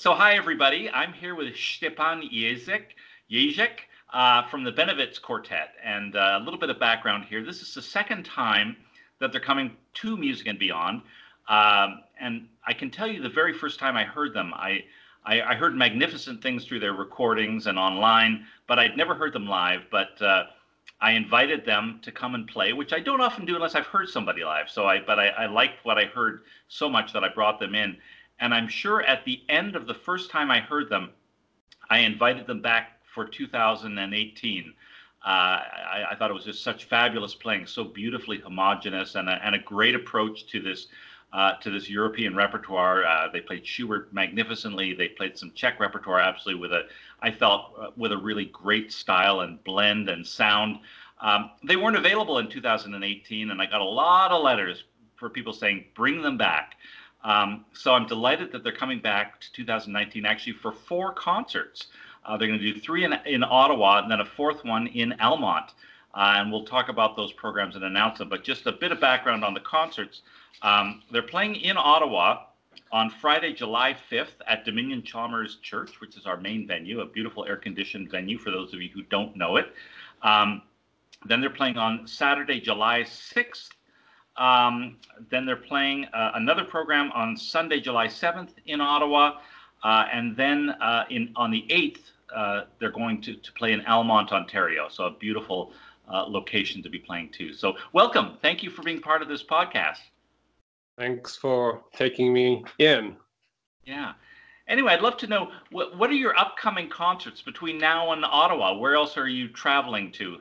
So hi everybody, I'm here with Štěpán Ježek from the Bennewitz Quartet, and a little bit of background here. This is the second time that they're coming to Music and Beyond, and I can tell you the very first time I heard them, I heard magnificent things through their recordings and online, but I'd never heard them live. But I invited them to come and play, which I don't often do unless I've heard somebody live. But I liked what I heard so much that I brought them in. And I'm sure at the end of the first time I heard them, I invited them back for 2018. I thought it was just such fabulous playing, so beautifully homogeneous, and a great approach to this European repertoire. They played Schubert magnificently. They played some Czech repertoire absolutely I felt with a really great style and blend and sound. They weren't available in 2018, and I got a lot of letters for people saying, bring them back. So I'm delighted that they're coming back to 2019 actually for 4 concerts. They're going to do 3 in Ottawa and then a 4th one in Almont. And we'll talk about those programs and announce them. But just a bit of background on the concerts. They're playing in Ottawa on Friday, July 5th at Dominion Chalmers Church, which is our main venue, a beautiful air-conditioned venue for those of you who don't know it. Then they're playing on Saturday, July 6th. Then they're playing another program on Sunday, July 7th in Ottawa. And then on the 8th, they're going to play in Almont, Ontario. So a beautiful location to be playing to. So welcome. Thank you for being part of this podcast. Thanks for taking me in. Yeah. Anyway, I'd love to know, what are your upcoming concerts between now and Ottawa? Where else are you traveling to?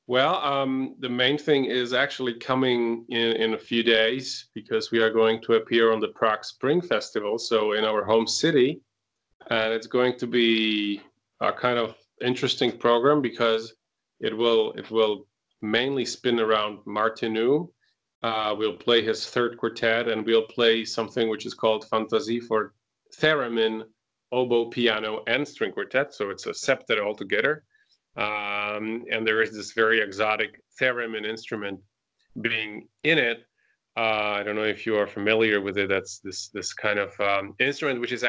Well, the main thing is actually coming in a few days, because we are going to appear on the Prague Spring Festival, so in our home city. And it's going to be a kind of interesting program because it will mainly spin around Martinu. We'll play his 3rd quartet, and we'll play something which is called Fantasie for theremin, oboe, piano, and string quartet. So it's a septet altogether. And there is this very exotic theremin instrument being in it. I don't know if you are familiar with it. That's this kind of instrument which has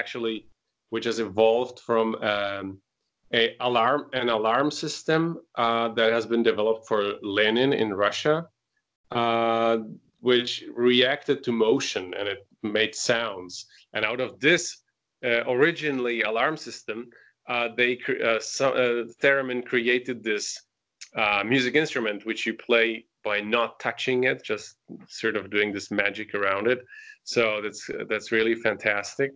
evolved from an alarm system that has been developed for Lenin in Russia, which reacted to motion and it made sounds. And out of this originally alarm system, theremin created this music instrument which you play by not touching it, just sort of doing this magic around it. So that's really fantastic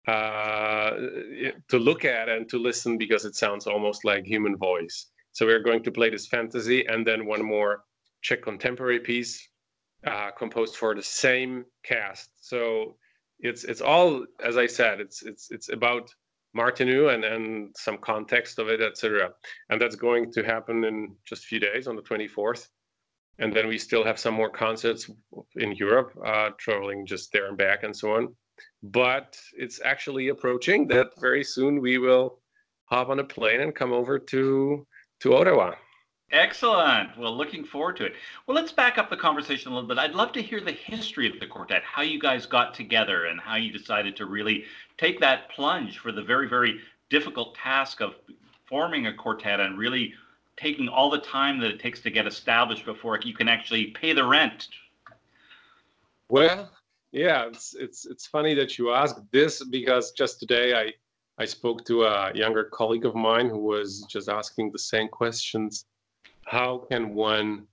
to look at and to listen, because it sounds almost like human voice. So we're going to play this Fantasy, and then one more Czech contemporary piece composed for the same cast. So it's all, as I said, it's about Martinu and some context of it, etc. And that's going to happen in just a few days on the 24th. And then we still have some more concerts in Europe, traveling just there and back and so on. But it's actually approaching that very soon we will hop on a plane and come over to Ottawa. Excellent. Well, looking forward to it. Well, let's back up the conversation a little bit. I'd love to hear the history of the quartet, how you guys got together and how you decided to really take that plunge for the very, very difficult task of forming a quartet and really taking all the time that it takes to get established before you can actually pay the rent. Well, yeah, it's funny that you ask this, because just today I spoke to a younger colleague of mine who was just asking the same questions. How can one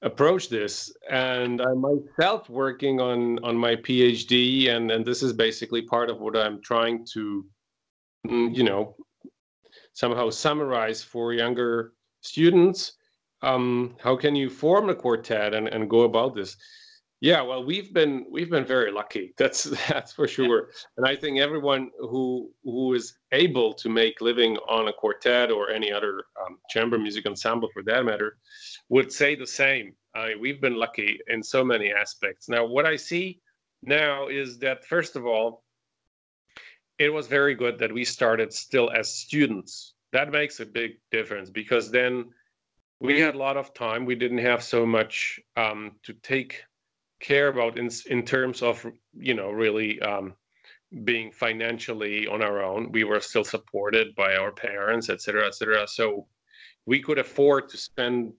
approach this? And I myself working on my PhD, and this is basically part of what I'm trying to, somehow summarize for younger students. How can you form a quartet and go about this? Yeah, well, we've been very lucky. That's for sure. And I think everyone who is able to make living on a quartet or any other chamber music ensemble, for that matter, would say the same. I mean, we've been lucky in so many aspects. Now, what I see now is that, first of all, it was very good that we started still as students. That makes a big difference, because then we had a lot of time. We didn't have so much to take care about in terms of really being financially on our own. We were still supported by our parents, et cetera, et cetera. So we could afford to spend,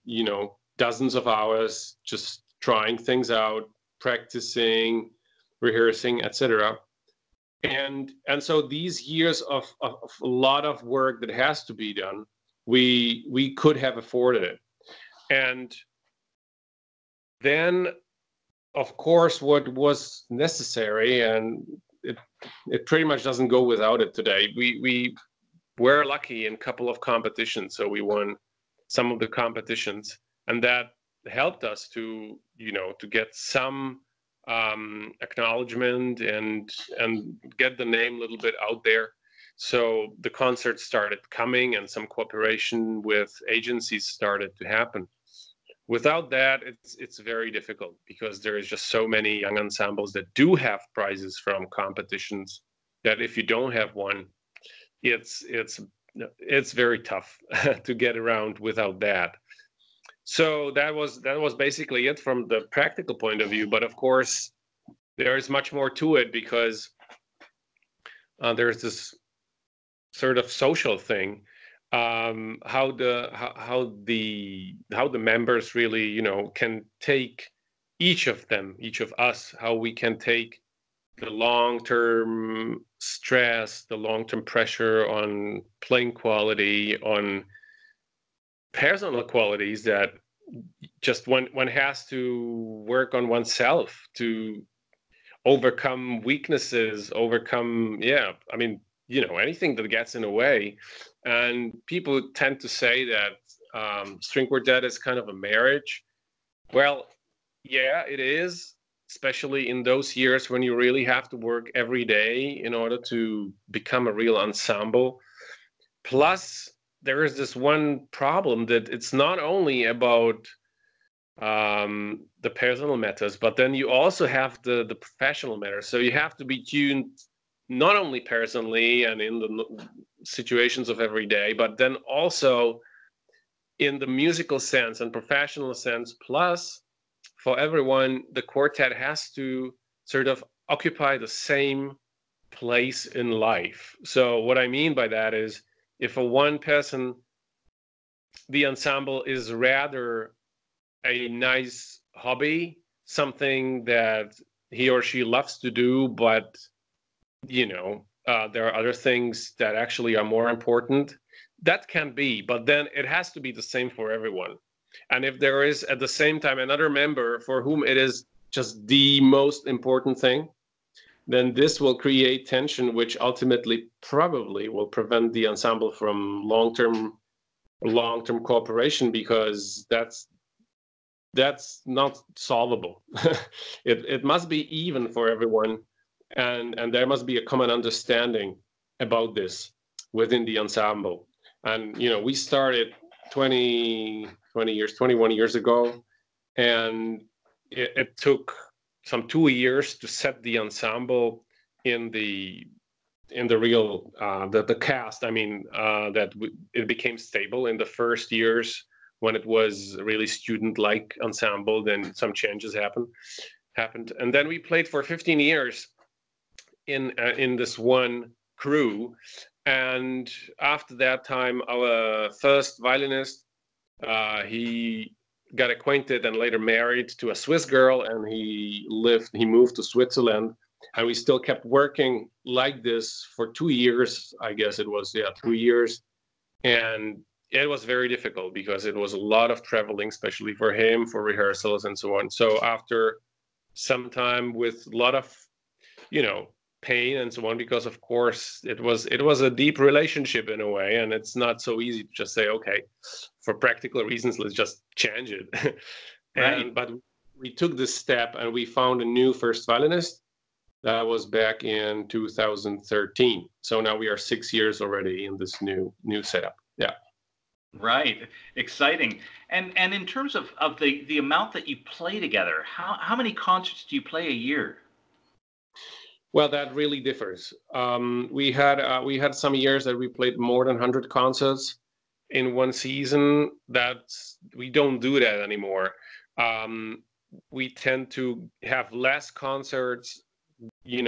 dozens of hours just trying things out, practicing, rehearsing, etc. And so these years of a lot of work that has to be done, we could have afforded it. And then, of course, what was necessary, and it pretty much doesn't go without it today. We were lucky in a couple of competitions, so we won some of the competitions, and that helped us to get some acknowledgement and get the name a little bit out there. So the concerts started coming, and some cooperation with agencies started to happen. Without that, it's very difficult, because there is just so many young ensembles that do have prizes from competitions that if you don't have one, it's very tough to get around without that. So that was basically it from the practical point of view. But of course, there is much more to it, because there's this sort of social thing. How the members really can take each of us, how we can take the long-term stress, the long-term pressure on playing quality, on personal qualities that just one has to work on oneself to overcome weaknesses, anything that gets in the way. And people tend to say that string quartet is kind of a marriage. Well, yeah, it is, especially in those years when you really have to work every day in order to become a real ensemble. Plus, there is this one problem, that it's not only about the personal matters, but then you also have the professional matters. So you have to be tuned not only personally and in the situations of every day, but then also in the musical sense and professional sense. Plus, for everyone, the quartet has to sort of occupy the same place in life. So what I mean by that is, if for one person, the ensemble is rather a nice hobby, something that he or she loves to do, but there are other things that actually are more important. That can be, but then it has to be the same for everyone. And if there is at the same time another member for whom it is just the most important thing, then this will create tension, which ultimately probably will prevent the ensemble from long-term cooperation, because that's not solvable. It must be even for everyone, and there must be a common understanding about this within the ensemble. And we started 21 years ago, and it took some 2 years to set the ensemble in the real the cast. It became stable in the first years when it was really student-like ensemble. Then some changes happened, and then we played for 15 years in this one crew. And after that time, our first violinist, he got acquainted and later married to a Swiss girl, and he moved to Switzerland, and we still kept working like this for 2 years. I guess it was 2 years. And it was very difficult, because it was a lot of traveling, especially for him, for rehearsals and so on. So after some time, with a lot of pain and so on, because of course it was a deep relationship in a way, and it's not so easy to just say, okay, for practical reasons, let's just change it. Right. But we took this step, and we found a new first violinist. That was back in 2013. So now we are 6 years already in this new setup. Yeah. Right. Exciting. And in terms of the amount that you play together, how many concerts do you play a year? Well, that really differs. We had some years that we played more than 100 concerts in one season. We don't do that anymore. We tend to have less concerts,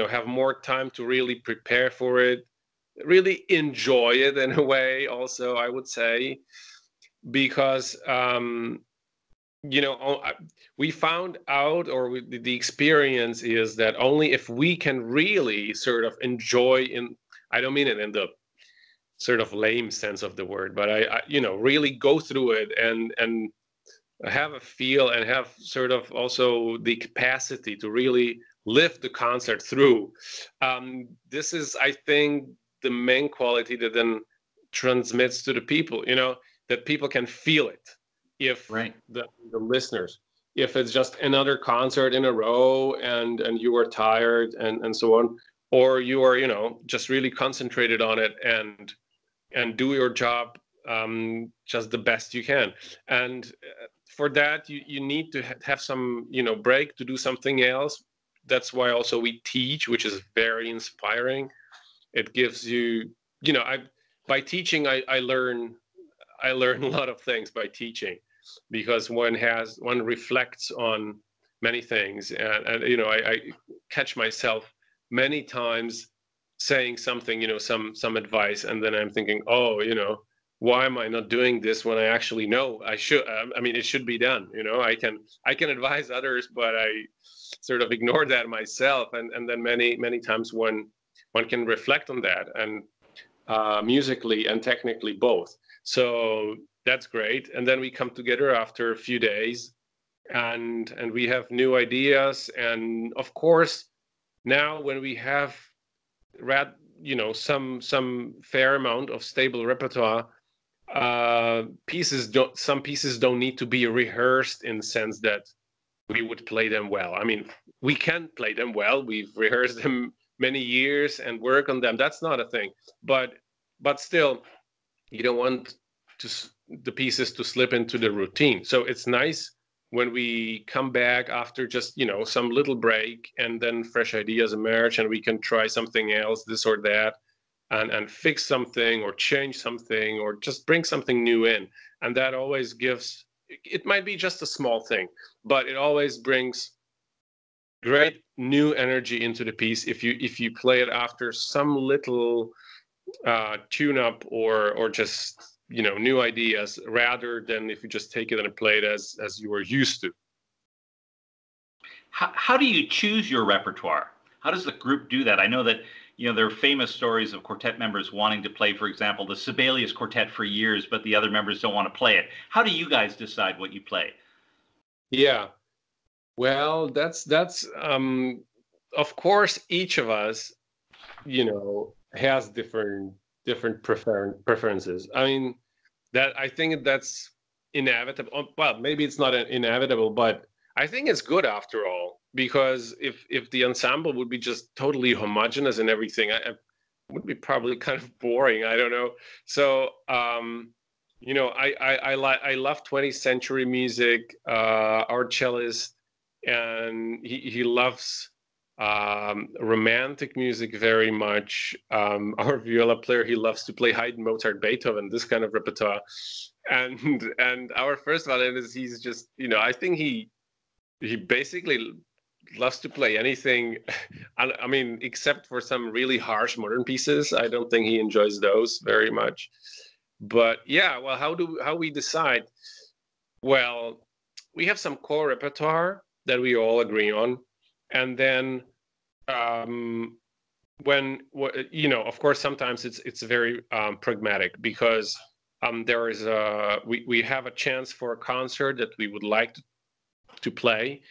have more time to really prepare for it, really enjoy it in a way also, I would say, because we found out, or the experience is that only if we can really sort of enjoy, I don't mean it in the sort of lame sense of the word, but I really go through it and have a feel and have sort of also the capacity to really live the concert through. This is, I think, the main quality that then transmits to the people, that people can feel it. If Right. the listeners, if it's just another concert in a row and you are tired and so on, or you are, just really concentrated on it and do your job just the best you can. And for that, you need to have some, break to do something else. That's why also we teach, which is very inspiring. It gives you, by teaching, I learn a lot of things by teaching, because one reflects on many things, and I catch myself many times saying something, some advice, and then I'm thinking, oh, why am I not doing this when I actually know I should? I mean, it should be done. I can advise others, but I sort of ignore that myself, and then many times one can reflect on that, and musically and technically both. So that's great. And then we come together after a few days, and we have new ideas. And of course, now when we have some fair amount of stable repertoire, some pieces don't need to be rehearsed in the sense that we would play them well. I mean, we can play them well. We've rehearsed them many years and work on them. That's not a thing. But still, you don't want the pieces to slip into the routine. So it's nice when we come back after just some little break, and then fresh ideas emerge, and we can try something else, this or that, and fix something or change something or just bring something new in. And that always gives, it might be just a small thing, but it always brings great new energy into the piece if you play it after some little tune up or just new ideas, rather than if you just take it and play it as you were used to. How do you choose your repertoire? How does the group do that? I know that there are famous stories of quartet members wanting to play, for example, the Sibelius Quartet for years, but the other members don't want to play it. How do you guys decide what you play? Yeah, well, that's of course, each of us has different preferences. I mean, that I think that's inevitable. Well, maybe it's not inevitable, but I think it's good after all, because if the ensemble would be just totally homogeneous and everything, it would be probably kind of boring. I don't know. So I love 20th century music. Our cellist, and he loves romantic music very much. Our viola player, he loves to play Haydn, Mozart, Beethoven, this kind of repertoire. And our first violinist, he's just, I think he basically loves to play anything. I mean, except for some really harsh modern pieces. I don't think he enjoys those very much. But yeah, well, how we decide? Well, we have some core repertoire that we all agree on, and then of course, sometimes it's very pragmatic, because there is we have a chance for a concert that we would like to play,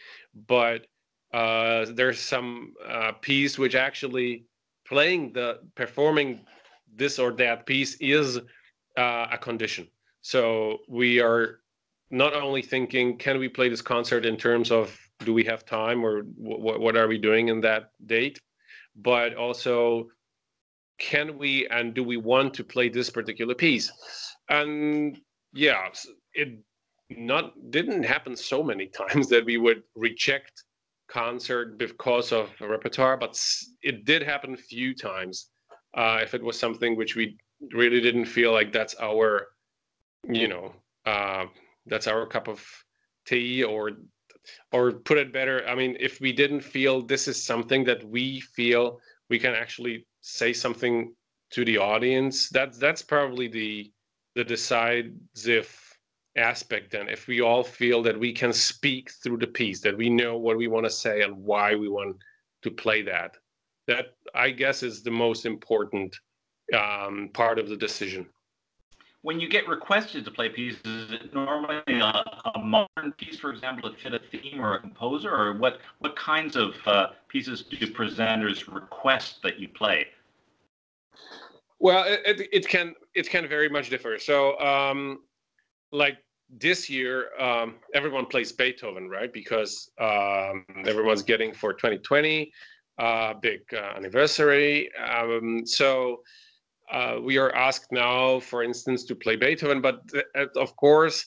but there's some piece which actually performing this or that piece is a condition. So we are not only thinking, can we play this concert in terms of do we have time, or what are we doing in that date, but also can we and do we want to play this particular piece. And yeah, it didn't happen so many times that we would reject concert because of a repertoire, but it did happen a few times if it was something which we really didn't feel like that's our that's our cup of tea, or or put it better, I mean, if we didn't feel this is something that we feel we can actually say something to the audience, that's probably the decisive aspect. Then if we all feel that we can speak through the piece, that we know what we want to say and why we want to play that I guess is the most important part of the decision. When you get requested to play pieces, is it normally a modern piece, for example, to fit a theme or a composer, or what kinds of pieces do presenters request that you play? Well, it can very much differ. So like this year, everyone plays Beethoven, right? Because everyone's getting for 2020 big anniversary. So we are asked now, for instance, to play Beethoven, but of course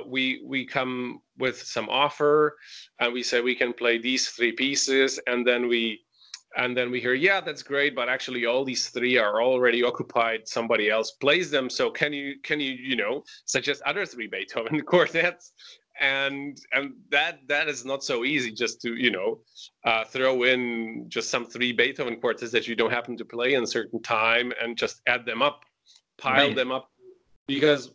we come with some offer and we say we can play these 3 pieces, and then we hear, yeah, that's great, but actually all these 3 are already occupied. Somebody else plays them. So can you suggest other 3 Beethoven quartets? And that is not so easy, just to throw in just some 3 Beethoven quartets that you don't happen to play in a certain time and just add them up, pile them up, because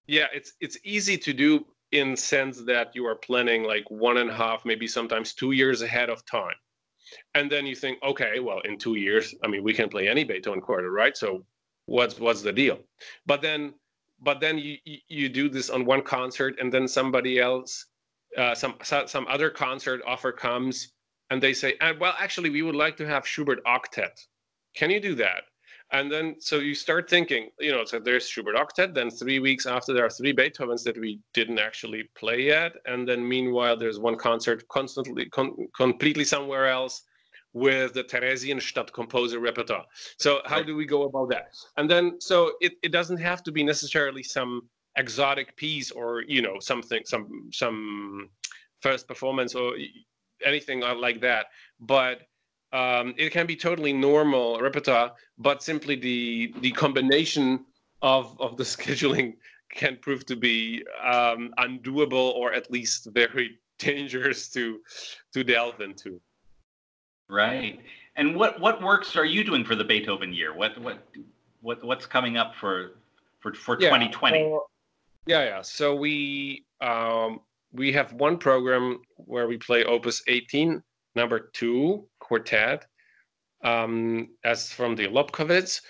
it's easy to do in sense that you are planning like 1.5, maybe sometimes 2 years ahead of time. And then you think, okay, well, in 2 years, I mean, we can play any Beethoven quartet, right? So what's the deal? But then you do this on one concert, and then somebody else, some other concert offer comes, and they say, well, actually, we would like to have Schubert octet. Can you do that? And then so you start thinking, so there's Schubert octet. Then 3 weeks after, there are 3 Beethovens that we didn't actually play yet. And then meanwhile, there's one concert completely somewhere else with the Theresienstadt composer repertoire. So how do we go about that? And then so it doesn't have to be necessarily some exotic piece or something, some first performance or anything like that. But it can be totally normal repertoire, but simply the combination of the scheduling can prove to be undoable, or at least very dangerous to delve into. Right. And what works are you doing for the Beethoven year? What's coming up for 2020? So we have one program where we play Opus 18, number 2 quartet, as from the Lobkowitz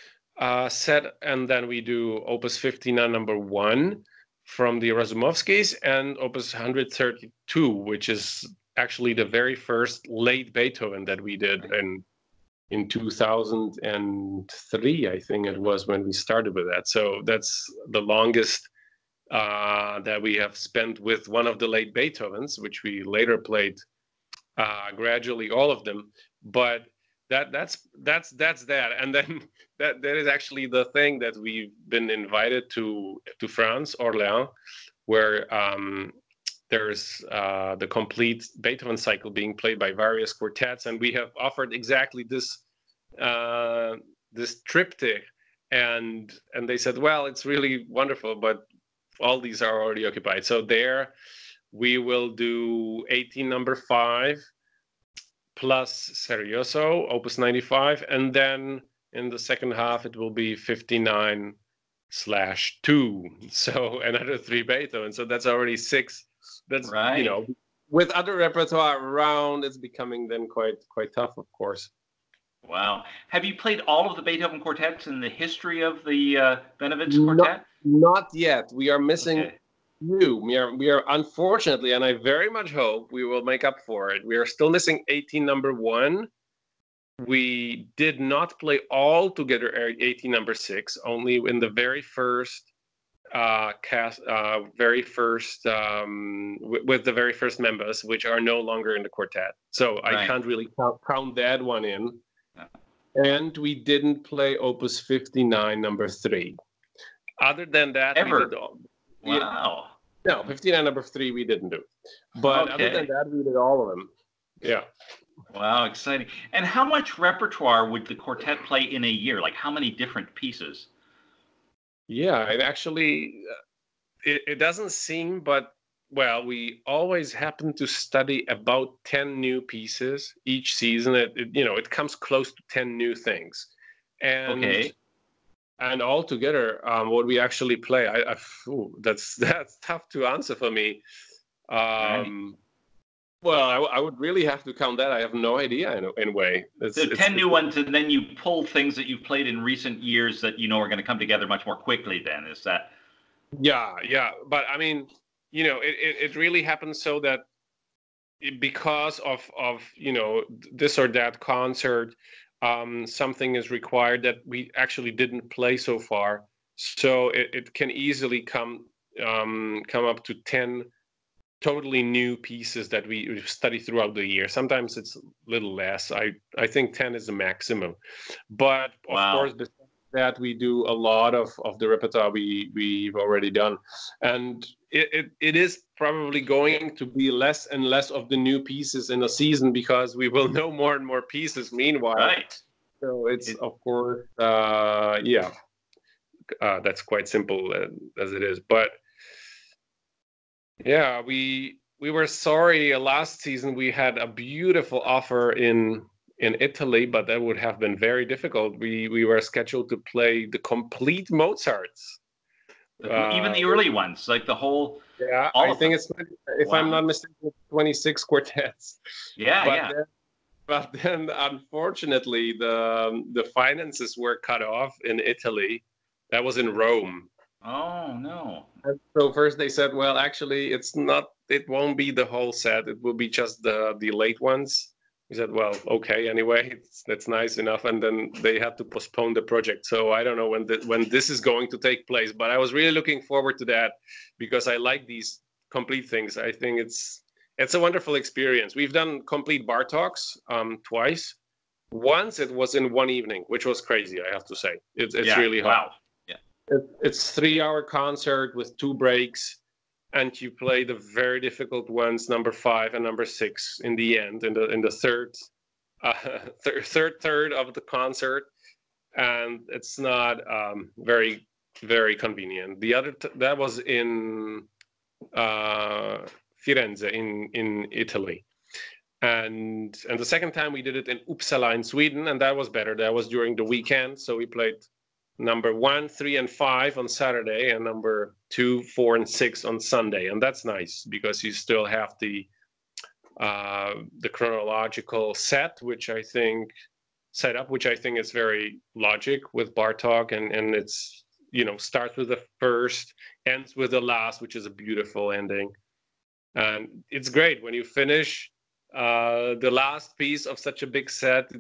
set, and then we do Opus 59, number 1 from the Razumovskys, and Opus 132, which is actually the very first late Beethoven that we did in 2003, I think it was, when we started with that. So that's the longest that we have spent with one of the late Beethovens, which we later played gradually all of them. But that's that. And then that is actually the thing that we've been invited to France, Orléans, where there's the complete Beethoven cycle being played by various quartets, and we have offered exactly this triptych, and they said, well, it's really wonderful, but all these are already occupied. So there we will do 18 number 5 plus Serioso, Opus 95, and then in the second half it will be 59/2, so another 3 Beethoven. So that's already 6. That's right. With other repertoire around, it's becoming then quite tough, of course. Wow. Have you played all of the Beethoven quartets in the history of the Bennewitz Quartet? Not yet. We are missing few. We are unfortunately, and I very much hope we will make up for it. We are still missing 18 number 1. We did not play all together 18 number 6, only in the very first with the very first members, which are no longer in the quartet. So right. I can't really count that one in. And we didn't play Opus 59 number 3. Other than that, we did all. Wow. No, 59 number 3 we didn't do. But other than that, we did all of them. Yeah. Wow, exciting. And how much repertoire would the quartet play in a year? Like how many different pieces? Yeah, it actually, it doesn't seem, but well, we always happen to study about 10 new pieces each season. It comes close to 10 new things. Okay. And all together, what we actually play, that's tough to answer for me. Right. Well, I would really have to count that. I have no idea in a way. So 10 new ones, and then you pull things that you've played in recent years that you know are going to come together much more quickly then. Is that? Yeah. But I mean, it really happens so that because of this or that concert, something is required that we actually didn't play so far. So it can easily come up to 10 totally new pieces that we study throughout the year. Sometimes it's a little less. I think 10 is the maximum. But of course, Wow. besides that, we do a lot of the repertoire we've already done. And it is probably going to be less and less of the new pieces in a season because we will know more and more pieces meanwhile. Right. So it's, of course, that's quite simple as it is. But yeah, we were sorry last season we had a beautiful offer in Italy, but that would have been very difficult. We were scheduled to play the complete Mozarts. Even the early ones, like the whole, Yeah, all I of think them. it's, if I'm Wow. not mistaken, 26 quartets. Yeah, But yeah. then unfortunately the finances were cut off in Italy. That was in Rome. Oh no. And so first they said, well, actually, it won't be the whole set. It will be just the late ones. We said, well, okay, anyway, that's nice enough. And then they had to postpone the project. So I don't know when this is going to take place, but I was really looking forward to that because I like these complete things. I think it's a wonderful experience. We've done complete bar talks twice. Once it was in one evening, which was crazy, I have to say. It's Yeah. really hard. Wow. Yeah. It's 3 hour concert with 2 breaks, and you play the very difficult ones, number 5 and number 6, in the end, in the third of the concert, and it's not very very convenient. The other that was in Firenze in Italy, and the second time we did it in Uppsala in Sweden, and that was better. That was during the weekend, so we played number 1, 3, and 5 on Saturday, and number 2, 4, and 6 on Sunday, and that's nice because you still have the chronological which I think is very logic with Bartok, and it's starts with the first, ends with the last, which is a beautiful ending, and it's great when you finish the last piece of such a big set.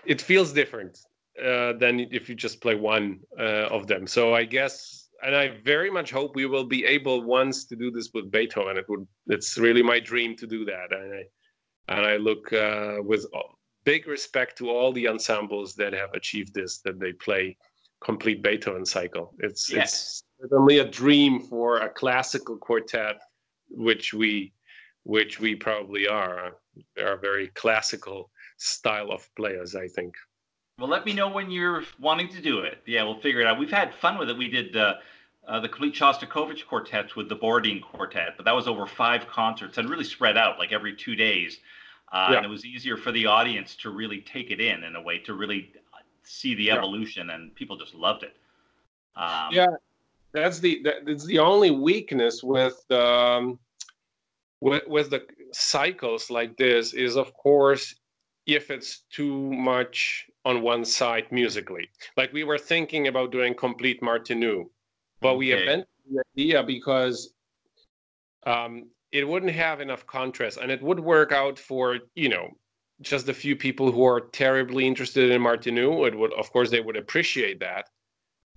It feels different than if you just play one of them. So I guess, and I very much hope we will be able once to do this with Beethoven. It's really my dream to do that, and I look with big respect to all the ensembles that have achieved this, that they play complete Beethoven cycle. It's certainly a dream for a classical quartet, which we probably are. They are very classical style of players, I think. Well, let me know when you're wanting to do it. Yeah, we'll figure it out. We've had fun with it. We did the complete Shostakovich quartets with the Borodin quartet, but that was over 5 concerts and really spread out, like every 2 days. And it was easier for the audience to really take it in a way, to really see the evolution, and people just loved it. That's the only weakness with the cycles like this is, of course, if it's too much on one side musically. Like we were thinking about doing complete Martinu, but we abandoned the idea because it wouldn't have enough contrast, and it would work out for just a few people who are terribly interested in Martinu. It would, of course, they would appreciate that,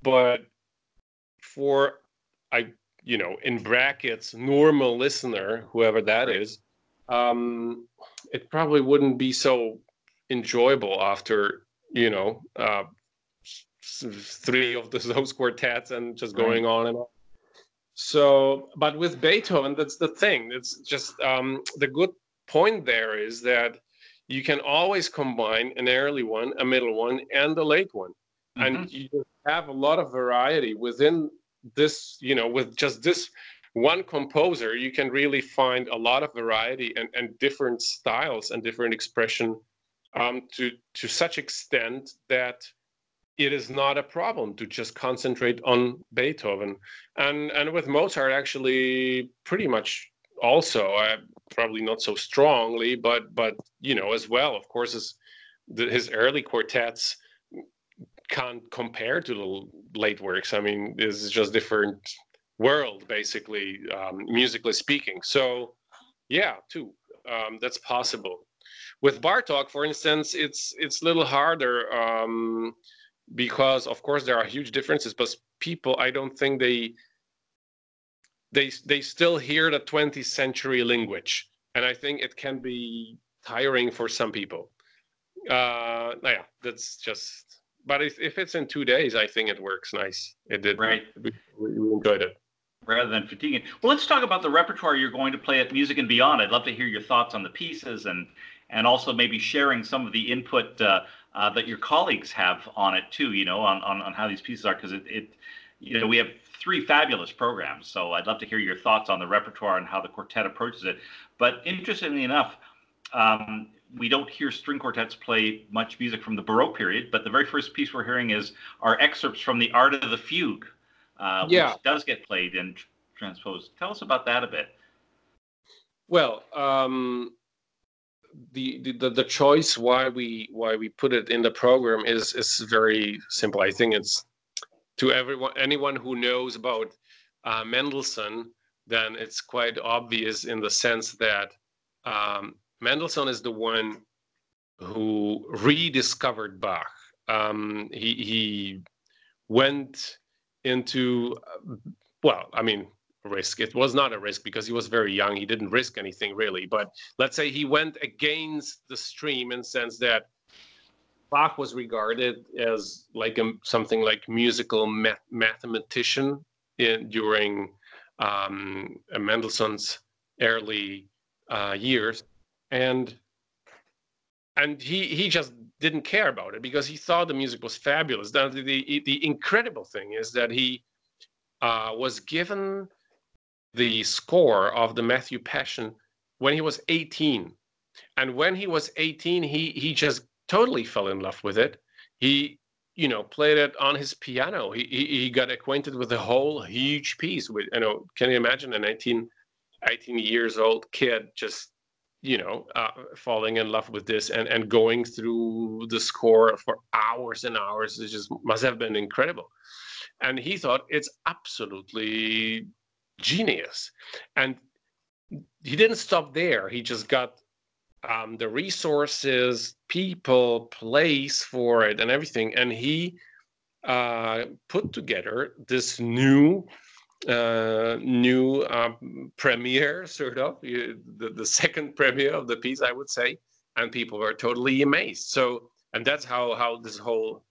but for in brackets, normal listener, whoever that is, it probably wouldn't be so enjoyable after 3 of those quartets and just going on and on. So, but with Beethoven, that's the thing. It's just the good point there is that you can always combine an early one, a middle one, and a late one, and you have a lot of variety within this, with just this one composer, you can really find a lot of variety and different styles and different expression, to such extent that it is not a problem to just concentrate on Beethoven. And with Mozart, actually, pretty much also, probably not so strongly, but as well, of course, his early quartets can't compare to the late works. I mean, this is just different world, basically, musically speaking. So yeah, too, that's possible. With Bartók, for instance, it's a little harder, because of course there are huge differences, but people, I don't think they still hear the 20th century language, and I think it can be tiring for some people. Yeah, that's just. But if it's in 2 days, I think it works nice. It did. Right. We enjoyed it. Rather than fatiguing. Well, let's talk about the repertoire you're going to play at Music and Beyond. I'd love to hear your thoughts on the pieces, and also maybe sharing some of the input that your colleagues have on it too. On how these pieces are, because we have 3 fabulous programs. So I'd love to hear your thoughts on the repertoire and how the quartet approaches it. But interestingly enough, we don't hear string quartets play much music from the Baroque period, but the very first piece we're hearing are excerpts from the Art of the Fugue, which does get played and transposed. Tell us about that a bit. Well, the choice why we put it in the program is very simple. I think it's to anyone who knows about Mendelssohn, then it's quite obvious in the sense that Mendelssohn is the one who rediscovered Bach. He went into, risk. It was not a risk because he was very young. He didn't risk anything really. But let's say he went against the stream in the sense that Bach was regarded as like something like musical mathematician during Mendelssohn's early years, and he just didn't care about it because he thought the music was fabulous. Now, the incredible thing is that he was given the score of the Matthew Passion when he was 18, and when he was 18, he just totally fell in love with it. He played it on his piano. He got acquainted with the whole huge piece. With can you imagine an 18 years old kid just falling in love with this and going through the score for hours and hours? It just must have been incredible. And he thought it's absolutely genius. And he didn't stop there. He just got the resources, people, place for it, and everything. And he put together this new premiere, sort of the second premiere of the piece, I would say, and people were totally amazed. So, and that's how this whole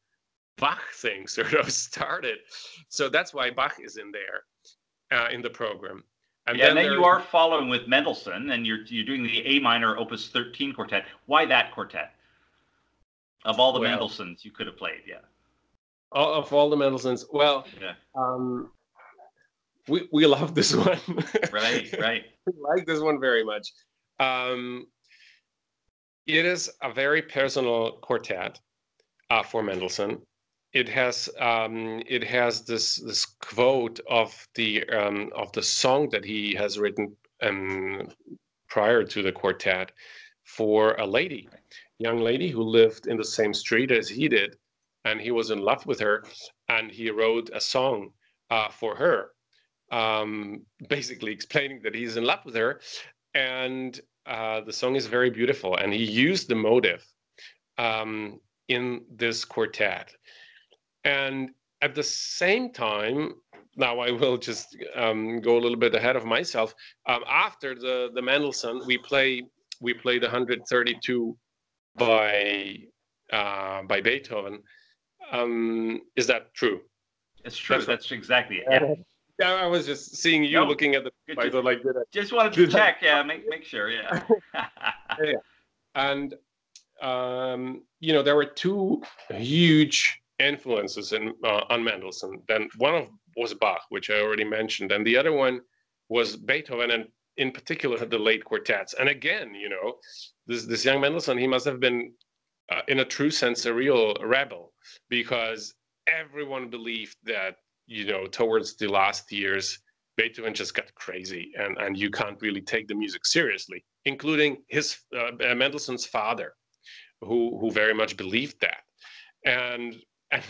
Bach thing sort of started. So that's why Bach is in there in the program. And then you are following with Mendelssohn, and you're doing the A minor Opus 13 quartet. Why that quartet? Of all the Mendelssohns you could have played, yeah. Of all the Mendelssohns, well, yeah. We love this one. Right. We like this one very much. It is a very personal quartet for Mendelssohn. It has this quote of the song that he has written prior to the quartet for a young lady who lived in the same street as he did, and he was in love with her, and he wrote a song for her, basically explaining that he's in love with her, and the song is very beautiful, and he used the motive in this quartet. And at the same time, now I will just go a little bit ahead of myself. After the Mendelssohn, we play the 132 by Beethoven. Is that true? It's true. That's exactly it. Yeah. Yeah, I was just seeing you looking at the. I thought, like, just wanted to check. Yeah, make sure. Yeah. Yeah. And there were 2 huge influences on Mendelssohn. Then one was Bach, which I already mentioned, and the other one was Beethoven, and in particular the late quartets. And again, this young Mendelssohn, he must have been, in a true sense, a real rebel, because everyone believed that, towards the last years, Beethoven just got crazy, and you can't really take the music seriously, including his Mendelssohn's father, who very much believed that. And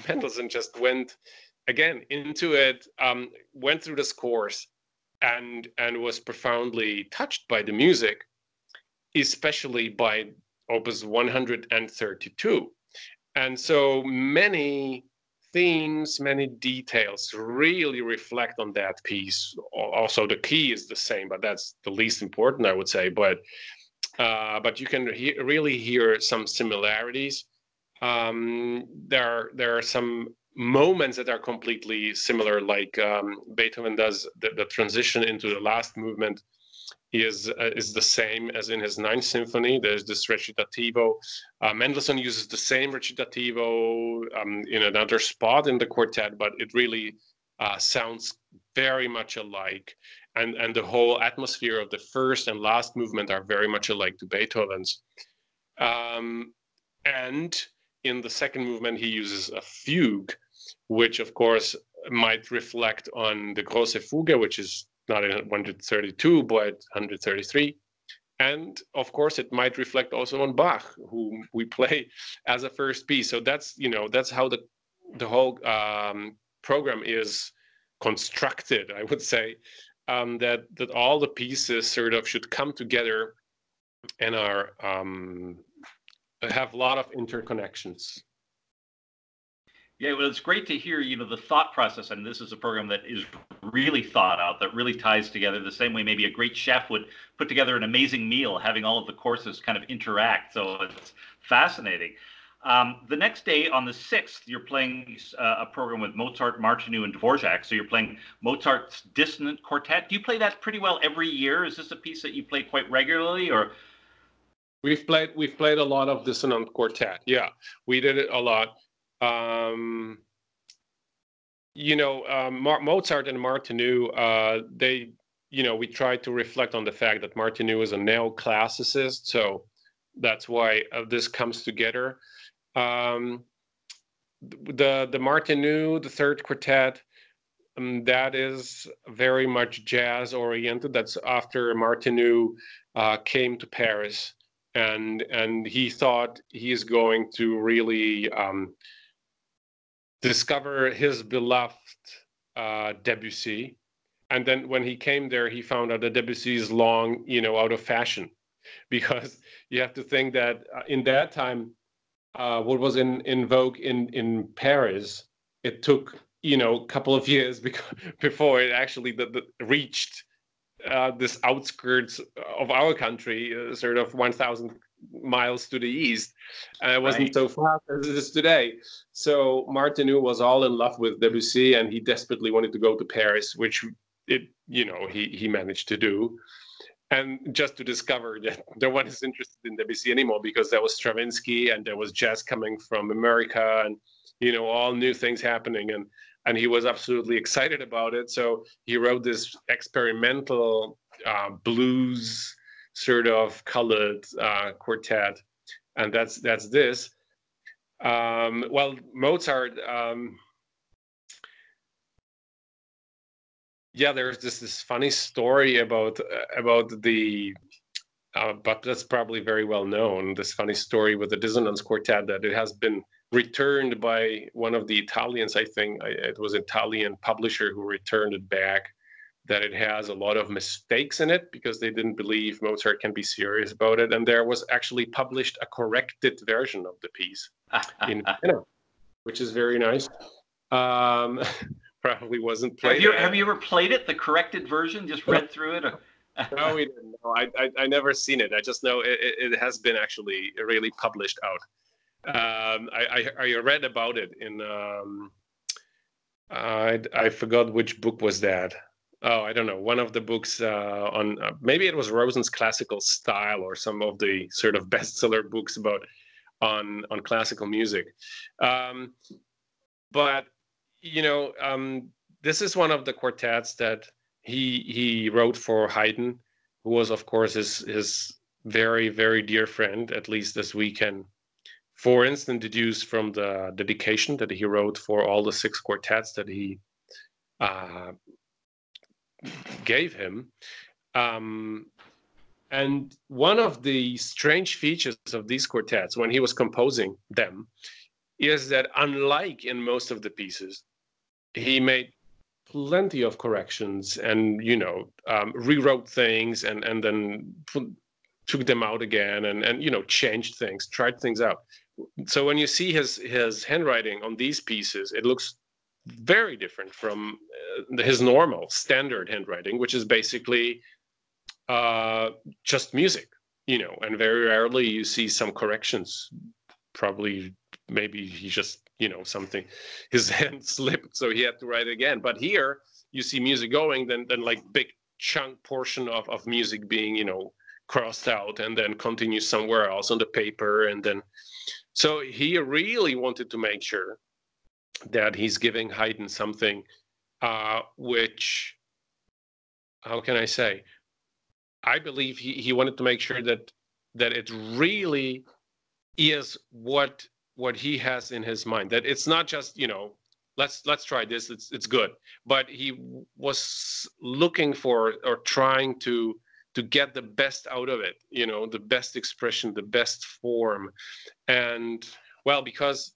Mendelssohn just went again into it, went through the scores, and was profoundly touched by the music, especially by Opus 132. And so many themes, many details really reflect on that piece. Also, the key is the same, but that's the least important, I would say. But you can really hear some similarities. There are some moments that are completely similar, like Beethoven does the transition into the last movement is the same as in his Ninth Symphony. There's this recitativo. Mendelssohn uses the same recitativo in another spot in the quartet, but it really sounds very much alike. And the whole atmosphere of the first and last movement are very much alike to Beethoven's. And in the second movement, he uses a fugue, which of course might reflect on the Große Fuge, which is not in 132, but 133. And of course, it might reflect also on Bach, whom we play as a first piece. So that's how the whole program is constructed, I would say, that all the pieces sort of should come together and have a lot of interconnections. Yeah, well, it's great to hear, the thought process, and this is a program that is really thought out, that really ties together the same way maybe a great chef would put together an amazing meal, having all of the courses kind of interact. So it's fascinating. The next day, on the 6th, you're playing a program with Mozart, Martinu, and Dvorak. So you're playing Mozart's Dissonant Quartet. Do you play that pretty well every year? Is this a piece that you play quite regularly, or? We've played a lot of Dissonant Quartet. Yeah, we did it a lot. Mozart and Martinu, we tried to reflect on the fact that Martinu is a neoclassicist, so that's why this comes together. The Martinu, the third quartet, that is very much jazz oriented. That's after Martinu came to Paris, and he thought he is going to really discover his beloved Debussy. And then when he came there, he found out that Debussy is long, out of fashion, because you have to think that in that time, what was in vogue in Paris, it took, a couple of years before it actually reached this outskirts of our country, sort of 1,000 miles to the east. It wasn't so fast as it is today. So Martinu was all in love with Debussy, and he desperately wanted to go to Paris, which he managed to do. And just to discover that no one is interested in Debussy anymore, because there was Stravinsky and there was jazz coming from America, and all new things happening, and he was absolutely excited about it. So he wrote this experimental blues sort of colored quartet, and that's this. Well, Mozart. There's this funny story about the, but that's probably very well known. This funny story with the Dissonance Quartet, that it has been returned by one of the Italians. I think it was an Italian publisher who returned it back, that it has a lot of mistakes in it because they didn't believe Mozart can be serious about it. And there was actually published a corrected version of the piece in Vienna, which is very nice. Probably wasn't played. Have you ever played it, the corrected version? Just read through it? No, we didn't. No, I never seen it. I just know it has been actually really published out. I read about it in I forgot which book was that. Oh, I don't know. One of the books on maybe it was Rosen's Classical Style, or some of the sort of bestseller books on classical music. but this is one of the quartets that he wrote for Haydn, who was, of course, his very, very dear friend, at least as we can, for instance, deduce from the dedication that he wrote for all the 6 quartets that he gave him. And one of the strange features of these quartets when he was composing them is that, unlike in most of the pieces, he made plenty of corrections and rewrote things and then took them out again and changed things, tried things out. So when you see his handwriting on these pieces, it looks very different from his normal standard handwriting, which is basically just music, and very rarely you see some corrections. Probably maybe he just something, his hand slipped, so he had to write again. But here you see music going, then like big chunk portion of music being crossed out and then continues somewhere else on the paper. And then so he really wanted to make sure that he's giving Haydn something which, how can I say, I believe he wanted to make sure that it really is what he has in his mind, that it's not just let's try this, it's good, but he was looking for or trying to get the best out of it, the best expression, the best form. And well, because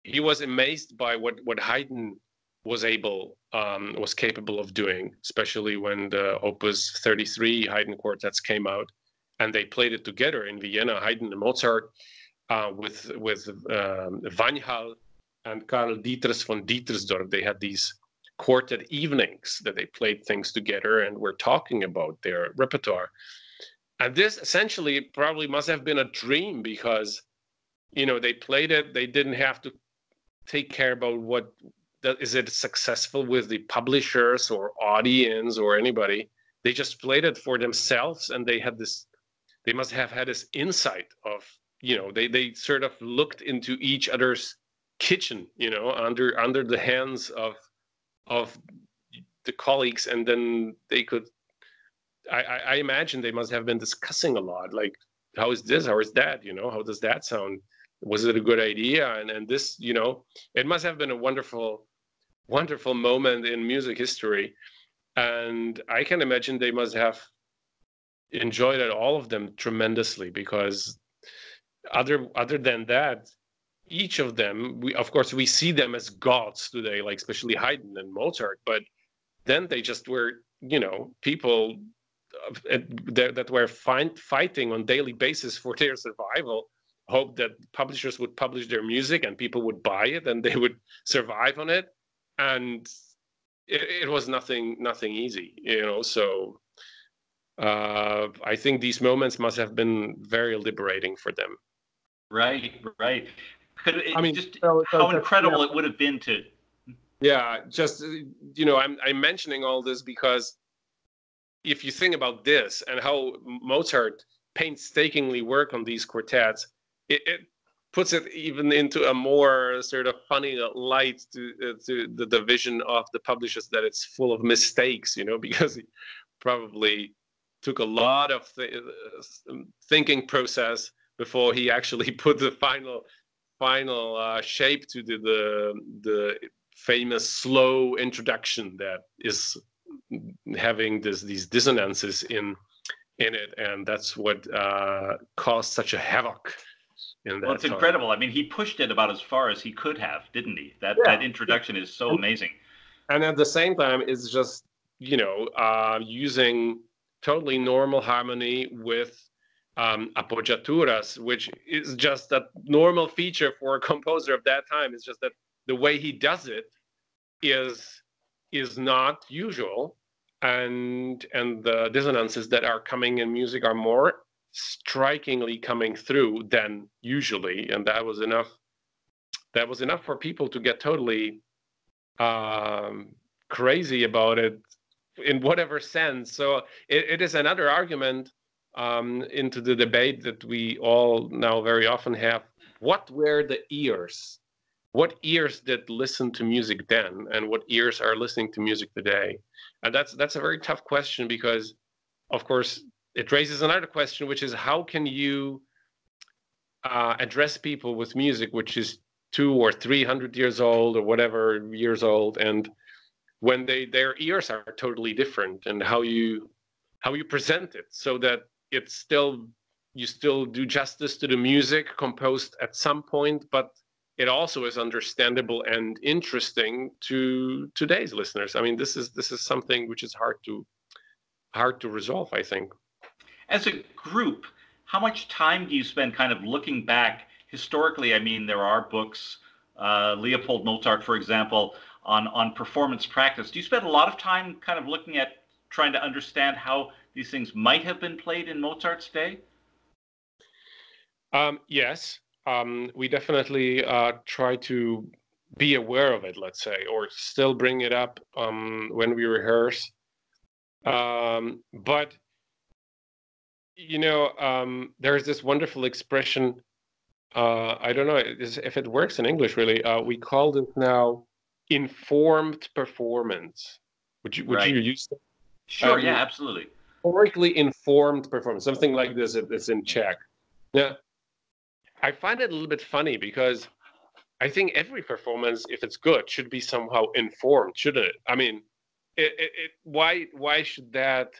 he was amazed by what Haydn was capable of doing, especially when the Opus 33 Haydn quartets came out and they played it together in Vienna, Haydn and Mozart, with Vanhal and Karl Dietrich von Dietersdorf. They had these quartet evenings that they played things together and were talking about their repertoire. And this essentially probably must have been a dream, because they played it, they didn't have to take care about is it successful with the publishers or audience or anybody. They just played it for themselves, and they must have had this insight of, they sort of looked into each other's kitchen, under the hands of the colleagues, and then they could, I imagine they must have been discussing a lot, like, how is this, how is that, how does that sound, was it a good idea? And this, it must have been a wonderful moment in music history. And I can imagine they must have enjoyed it, all of them, tremendously, because other than that, each of them, we see them as gods today, like especially Haydn and Mozart, but then they just were, people that were fighting on daily basis for their survival, hope that publishers would publish their music and people would buy it and they would survive on it. And it was nothing easy, so I think these moments must have been very liberating for them. Right. How incredible it would have been to. Yeah, just, I'm mentioning all this because if you think about this and how Mozart painstakingly worked on these quartets, it puts it even into a more sort of funny light to the vision of the publishers, that it's full of mistakes, because he probably took a lot of thinking process before he actually put the final shape to the famous slow introduction that is having these dissonances in it, and that's what caused such a havoc. Well, it's incredible. I mean, he pushed it about as far as he could have, didn't he? That introduction is so amazing. And at the same time, it's just, using totally normal harmony with appoggiaturas, which is just a normal feature for a composer of that time. It's just that the way he does it is not usual, and the dissonances that are coming in music are more strikingly coming through than usually, and that was enough for people to get totally crazy about it in whatever sense. So it is another argument into the debate that we all now very often have. What were the ears what ears did listen to music then and what ears are listening to music today? And that's a very tough question, because of course it raises another question, which is how can you address people with music which is 200 or 300 years old or whatever years old, and when their ears are totally different, and how you present it so that it's still, you still do justice to the music composed at some point, but it also is understandable and interesting to today's listeners. I mean, this is something which is hard to resolve, I think. As a group, how much time do you spend kind of looking back historically? I mean, there are books, Leopold Mozart, for example, on performance practice. Do you spend a lot of time kind of looking at trying to understand how these things might have been played in Mozart's day? Yes, we definitely try to be aware of it, let's say, or still bring it up when we rehearse. But you know, there's this wonderful expression. I don't know if it works in English really. We call it now informed performance. Would you use that? Sure. Yeah, absolutely. Historically informed performance, something like this. It's in Czech. Now, I find it a little bit funny because I think every performance, if it's good, should be somehow informed, shouldn't it? I mean, why should that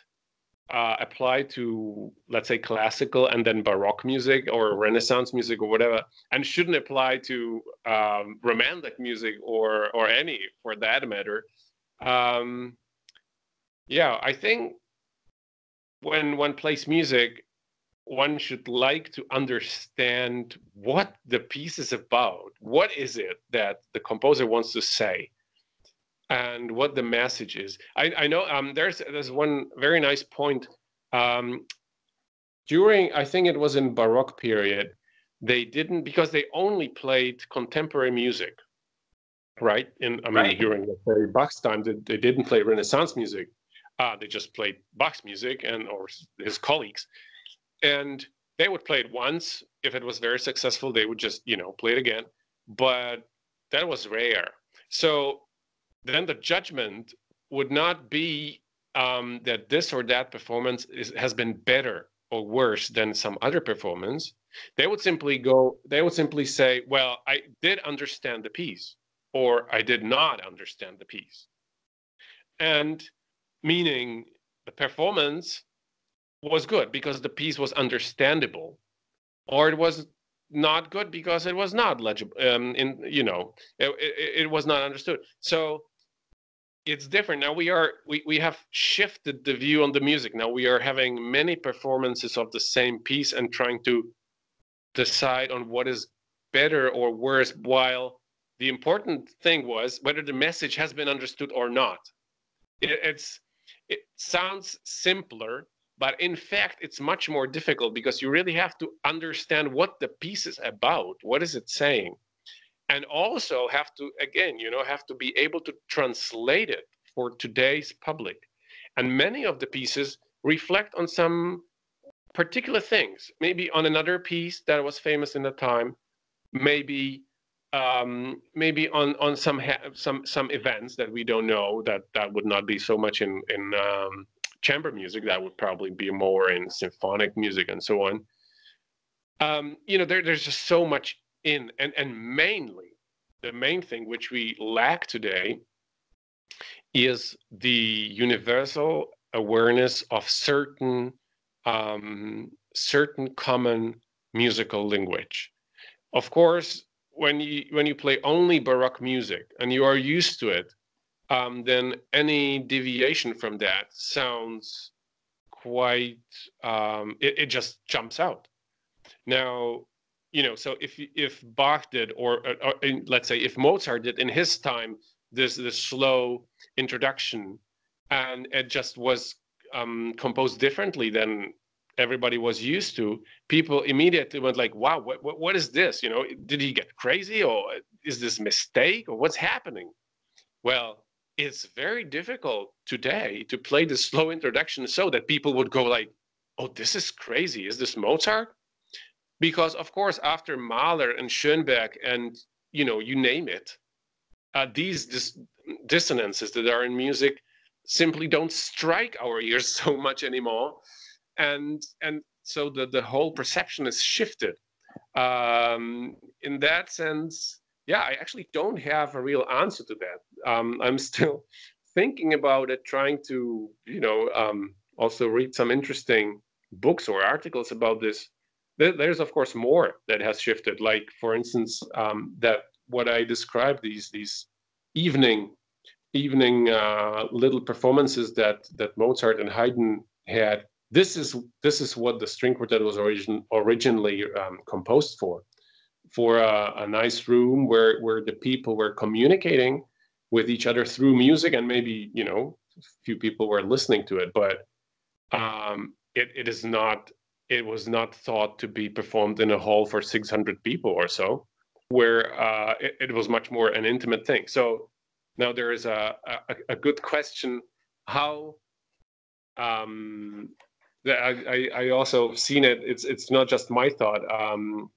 apply to, let's say, classical and then Baroque music or Renaissance music or whatever, and shouldn't apply to Romantic music or any for that matter? Yeah, I think when one plays music, one should like to understand what the piece is about. What is it that the composer wants to say, and what the message is. I know there's one very nice point. During, I think it was in Baroque period, they didn't, because they only played contemporary music, right? During the Bach's time, they didn't play Renaissance music. They just played Bach's music or his colleagues. And they would play it once. If it was very successful, they would just, play it again. But that was rare. So then the judgment would not be that this or that performance has been better or worse than some other performance. They would simply say, well, I did understand the piece, or I did not understand the piece. And meaning the performance was good because the piece was understandable, or it was not good because it was not legible. It was not understood. So it's different now. We have shifted the view on the music. Now we are having many performances of the same piece and trying to decide on what is better or worse, while the important thing was whether the message has been understood or not. It sounds simpler, but in fact, it's much more difficult because you really have to understand what the piece is about. What is it saying? And also have to be able to translate it for today's public. And many of the pieces reflect on some particular things, maybe on another piece that was famous in the time, maybe on some events that we don't know, that would not be so much in chamber music, that would probably be more in symphonic music and so on. There's just so much in, and mainly the main thing which we lack today is the universal awareness of certain common musical language. Of course, when you play only Baroque music and you are used to it, then any deviation from that sounds quite, it just jumps out. Now, so if Bach did, or let's say if Mozart did in his time, this slow introduction, and it just was composed differently than everybody was used to, people immediately went like, wow, what is this? Did he get crazy, or is this a mistake, or what's happening? Well, it's very difficult today to play the slow introduction so that people would go like, oh, this is crazy. Is this Mozart? Because, of course, after Mahler and Schönberg and you name it. These dissonances that are in music simply don't strike our ears so much anymore, and so the whole perception is shifted. In that sense, yeah, I actually don't have a real answer to that. I'm still thinking about it, trying to also read some interesting books or articles about this. There's of course more that has shifted, like for instance that what I described, these evening little performances that Mozart and Haydn had. This is what the string quartet was originally composed for a nice room where the people were communicating with each other through music, and maybe a few people were listening to it, but it was not thought to be performed in a hall for 600 people or so, where it was much more an intimate thing. So now there is a good question how I also seen it. It's not just my thought.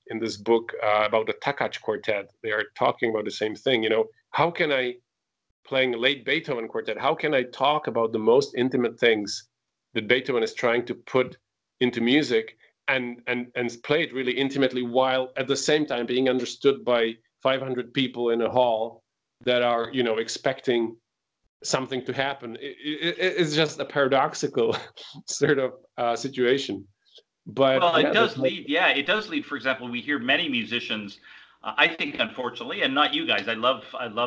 In this book about the Takacs quartet, they are talking about the same thing. How can I, playing a late Beethoven quartet, how can I talk about the most intimate things that Beethoven is trying to put into music and play it really intimately, while at the same time being understood by 500 people in a hall that are expecting something to happen. It's just a paradoxical sort of situation. But well, it does lead. Yeah, it does lead. For example, we hear many musicians. I think, unfortunately, and not you guys. I love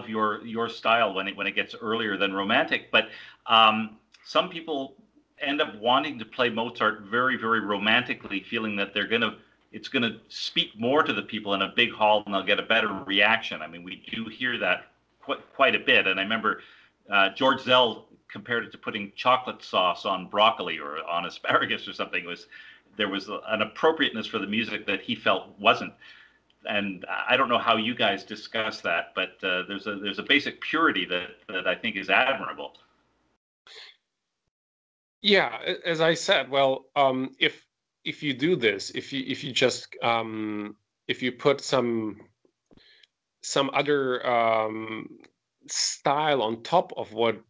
your style when it gets earlier than romantic. But some people end up wanting to play Mozart very, very romantically, feeling that it's gonna speak more to the people in a big hall, and they'll get a better reaction. I mean, we do hear that quite a bit. And I remember George Zell compared it to putting chocolate sauce on broccoli or on asparagus or something. There was an appropriateness for the music that he felt wasn't. And I don't know how you guys discuss that, but there's a basic purity that I think is admirable. Yeah, as I said, well, if you do this, if you just if you put some other style on top of what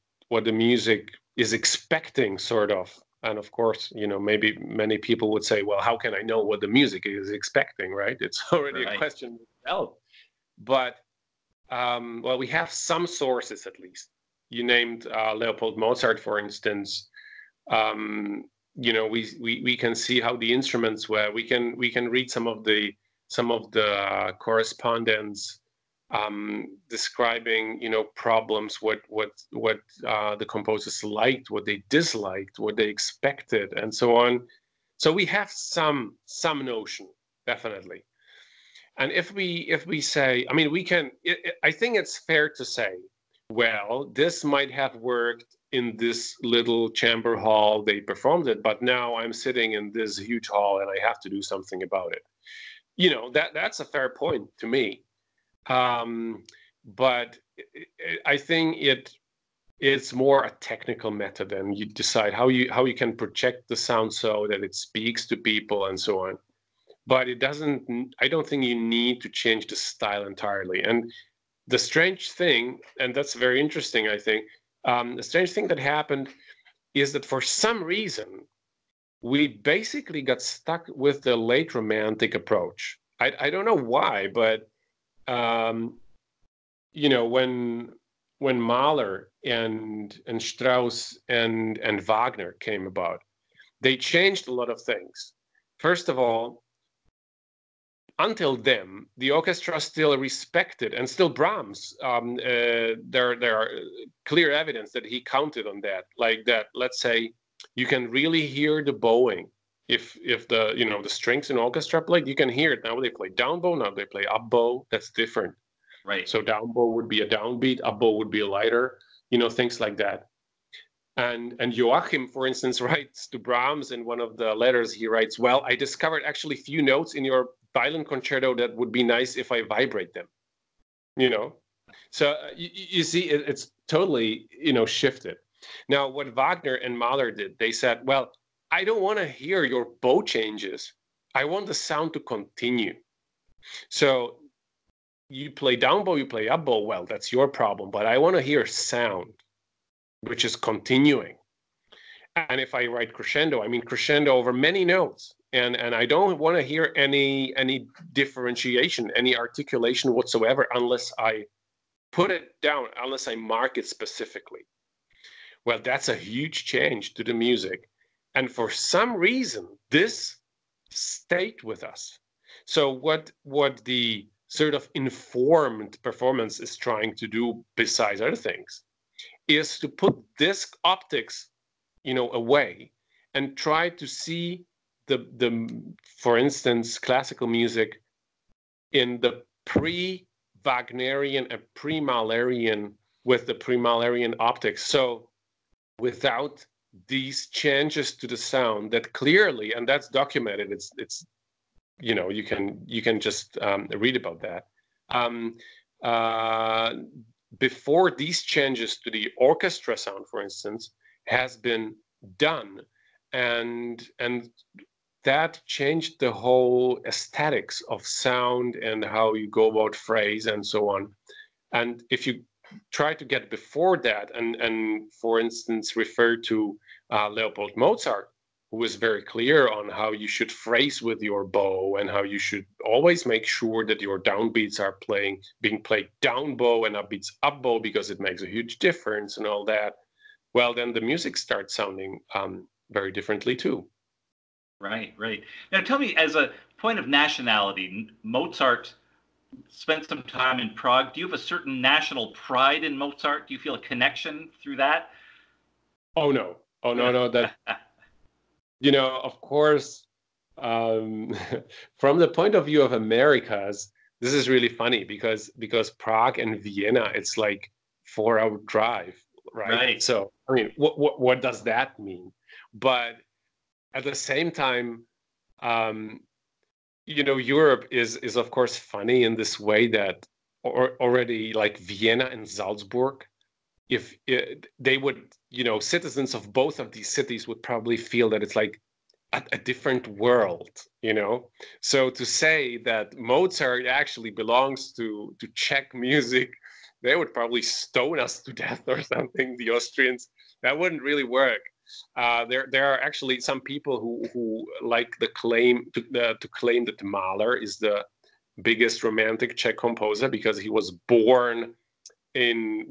the music is expecting, sort of, and of course, maybe many people would say, well, how can I know what the music is expecting, right? It's already a question itself. But well, we have some sources, at least. You named Leopold Mozart, for instance. We can see how the instruments were. We can read some of the correspondence describing problems, what the composers liked, what they disliked, what they expected, and so on. So we have some notion, definitely. And if we say, I mean, I think it's fair to say, well, this might have worked in this little chamber hall, they performed it, but now I'm sitting in this huge hall and I have to do something about it. That's a fair point to me. But I think it's more a technical method, and you decide how you can project the sound so that it speaks to people and so on. But I don't think you need to change the style entirely. And the strange thing, and that's very interesting, I think, the strange thing that happened is that for some reason, we basically got stuck with the late romantic approach. I don't know why, but when Mahler and Strauss and Wagner came about, they changed a lot of things. First of all, until then, the orchestra still respected, and still Brahms, there are clear evidence that he counted on that, like that, let's say, you can really hear the bowing. If the the strings in orchestra played, you can hear it. Now they play down bow, now they play up bow. That's different. Right. So down bow would be a downbeat, up bow would be a lighter, things like that. And Joachim, for instance, writes to Brahms in one of the letters, he writes, well, I discovered actually few notes in your violin concerto that would be nice if I vibrate them. So you see, it's totally, shifted. Now, what Wagner and Mahler did, they said, well, I don't want to hear your bow changes. I want the sound to continue. So you play down bow, you play up bow, well, that's your problem. But I want to hear sound, which is continuing. And if I write crescendo, I mean crescendo over many notes. And I don't want to hear any differentiation, any articulation whatsoever, unless I put it down, unless I mark it specifically. Well, that's a huge change to the music. And for some reason, this stayed with us. So what the sort of informed performance is trying to do, besides other things, is to put this optics, away and try to see the for instance, classical music in the pre-Wagnerian and pre-Mahlerian, with the pre-Mahlerian optics. So without these changes to the sound that clearly, and that's documented, it's you can just read about that. Before these changes to the orchestra sound, for instance, has been done, and that changed the whole aesthetics of sound and how you go about phrase and so on. And if you try to get before that and for instance refer to Leopold Mozart, who is very clear on how you should phrase with your bow and how you should always make sure that your downbeats are being played down bow and upbeats up bow, because it makes a huge difference and all that, well, then the music starts sounding very differently too. Right. Now tell me, as a point of nationality, Mozart spent some time in Prague. Do you have a certain national pride in Mozart? Do you feel a connection through that? Oh no. That, of course, from the point of view of Americas, this is really funny because Prague and Vienna, it's like 4-hour drive, right? So, I mean, what does that mean? But at the same time, Europe is of course funny in this way that already like Vienna and Salzburg, if they would, citizens of both of these cities would probably feel that it's like a different world, So to say that Mozart actually belongs to Czech music, they would probably stone us to death or something, the Austrians. That wouldn't really work. There are actually some people who like the claim to claim that Mahler is the biggest romantic Czech composer because he was born in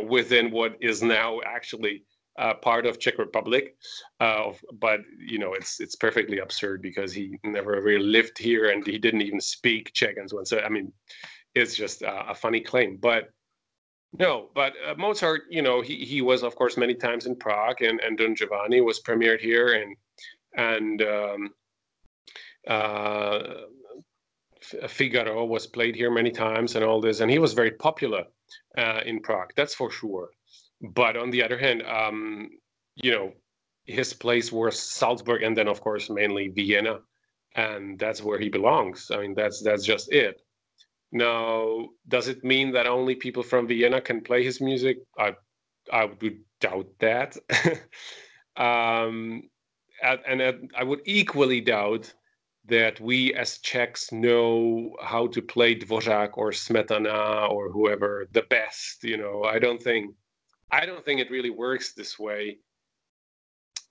within what is now actually part of Czech Republic, but it's perfectly absurd because he never really lived here and he didn't even speak Czech and so on. So I mean, it's just a funny claim, but. No, but Mozart, he was of course many times in Prague, and Don Giovanni was premiered here, and Figaro was played here many times, and all this, and he was very popular in Prague, that's for sure. But on the other hand, his place was Salzburg, and then of course mainly Vienna, and that's where he belongs. I mean, that's just it. Now, does it mean that only people from Vienna can play his music? I would doubt that. And I would equally doubt that we as Czechs know how to play Dvořák or Smetana or whoever the best. I don't think it really works this way.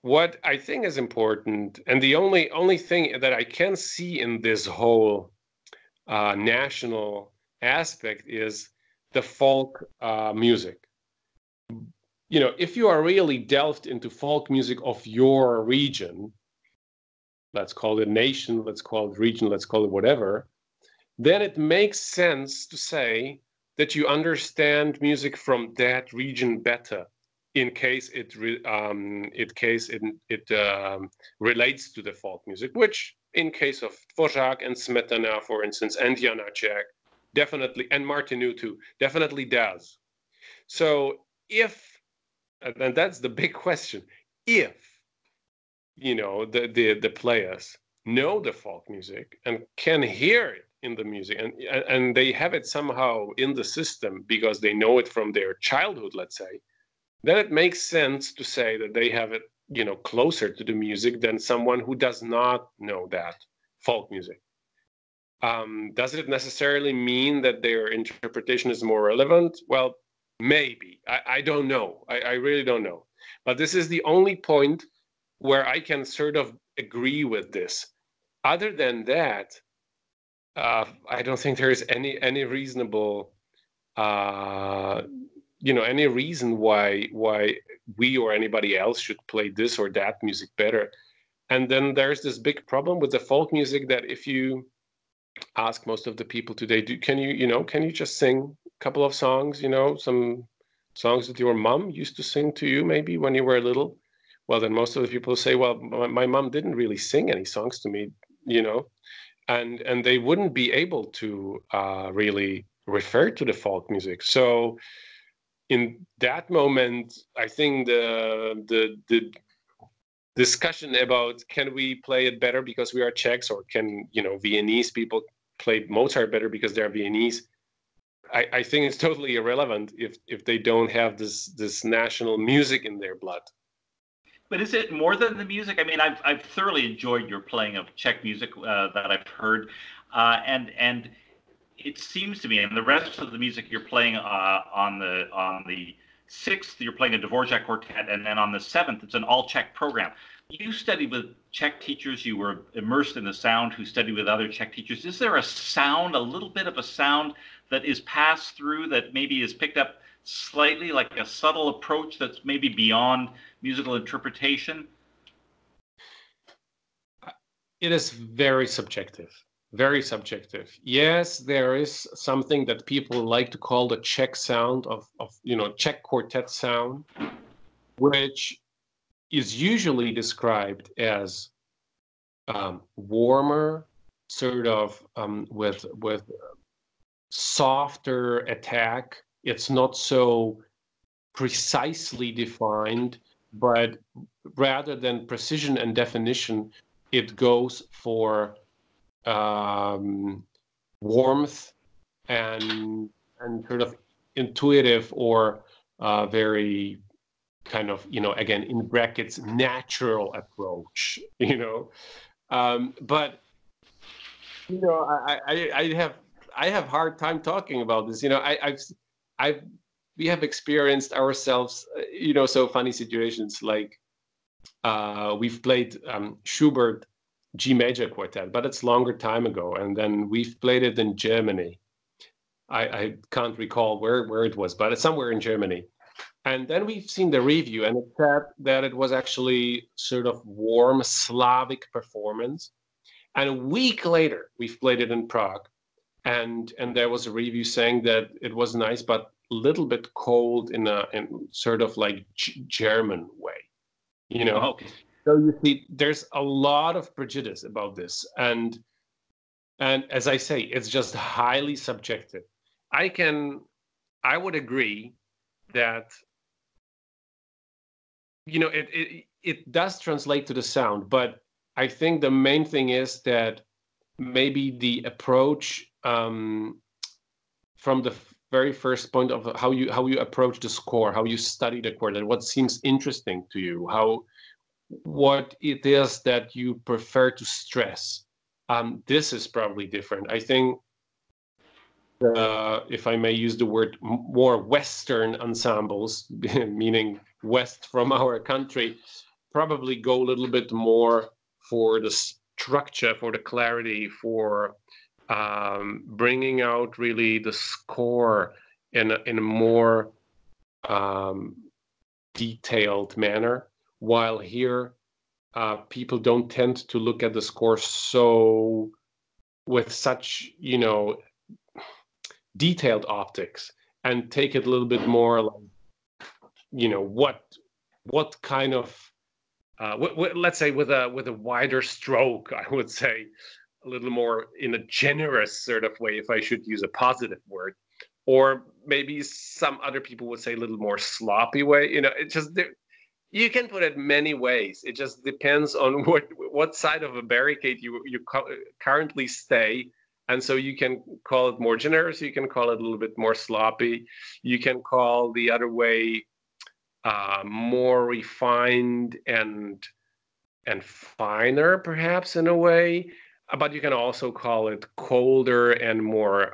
What I think is important, and the only thing that I can see in this whole national aspect, is the folk music. If you are really delved into folk music of your region, let's call it nation, let's call it region, let's call it whatever, then it makes sense to say that you understand music from that region better, in case it relates to the folk music, which in case of Dvořák and Smetana, for instance, and Janáček, definitely, and Martinu too, definitely does. So if, and that's the big question, if the players know the folk music and can hear it in the music, and they have it somehow in the system because they know it from their childhood, let's say, then it makes sense to say that they have it closer to the music than someone who does not know that folk music. Does it necessarily mean that their interpretation is more relevant? Well, maybe. I don't know. I really don't know. But this is the only point where I can sort of agree with this. Other than that, I don't think there is any reasonable, any reason why we or anybody else should play this or that music better. And then there's this big problem with the folk music that if you ask most of the people today, can you just sing a couple of songs, some songs that your mom used to sing to you maybe when you were little? Well, then most of the people say, well, my mom didn't really sing any songs to me, and they wouldn't be able to really refer to the folk music. So in that moment, I think the discussion about can we play it better because we are Czechs, or can Viennese people play Mozart better because they're Viennese, I think it's totally irrelevant if they don't have this national music in their blood. But is it more than the music? I mean, I've thoroughly enjoyed your playing of Czech music that I've heard, and it seems to me, and the rest of the music you're playing on the 6th, you're playing a Dvorak quartet, and then on the 7th, it's an all Czech program. You studied with Czech teachers. You were immersed in the sound. Who studied with other Czech teachers? Is there a sound, a little bit of a sound that is passed through that maybe is picked up slightly, like a subtle approach that's maybe beyond musical interpretation? It is very subjective. Very subjective. Yes, there is something that people like to call the Czech sound of Czech quartet sound, which is usually described as warmer, sort of with softer attack. It's not so precisely defined, but rather than precision and definition, it goes for warmth and sort of intuitive or very kind of, again, in brackets, natural approach, but I have hard time talking about this. We have experienced ourselves, so funny situations like we've played Schubert G major quartet, but it's longer time ago. And then we've played it in Germany. I can't recall where it was, but it's somewhere in Germany. And then we've seen the review, and it said that it was actually sort of warm Slavic performance. And a week later, we've played it in Prague, and there was a review saying that it was nice, but a little bit cold in sort of like German way, Okay. So you see, there's a lot of prejudice about this, and as I say, it's just highly subjective. I would agree that it does translate to the sound, but I think the main thing is that maybe the approach from the very first point of how you approach the score, how you study the quartet, what seems interesting to you, what it is that you prefer to stress. This is probably different. I think, if I may use the word, more Western ensembles, meaning West from our country, probably go a little bit more for the structure, for the clarity, for bringing out really the score in a more detailed manner. While here, people don't tend to look at the score so with such, detailed optics, and take it a little bit more like, what kind of, let's say with a wider stroke, I would say, a little more in a generous sort of way, if I should use a positive word, or maybe some other people would say a little more sloppy way. It just, you can put it many ways. It just depends on what side of a barricade you currently stay. And so you can call it more generous. You can call it a little bit more sloppy. You can call the other way more refined and finer, perhaps, in a way. but you can also call it colder and more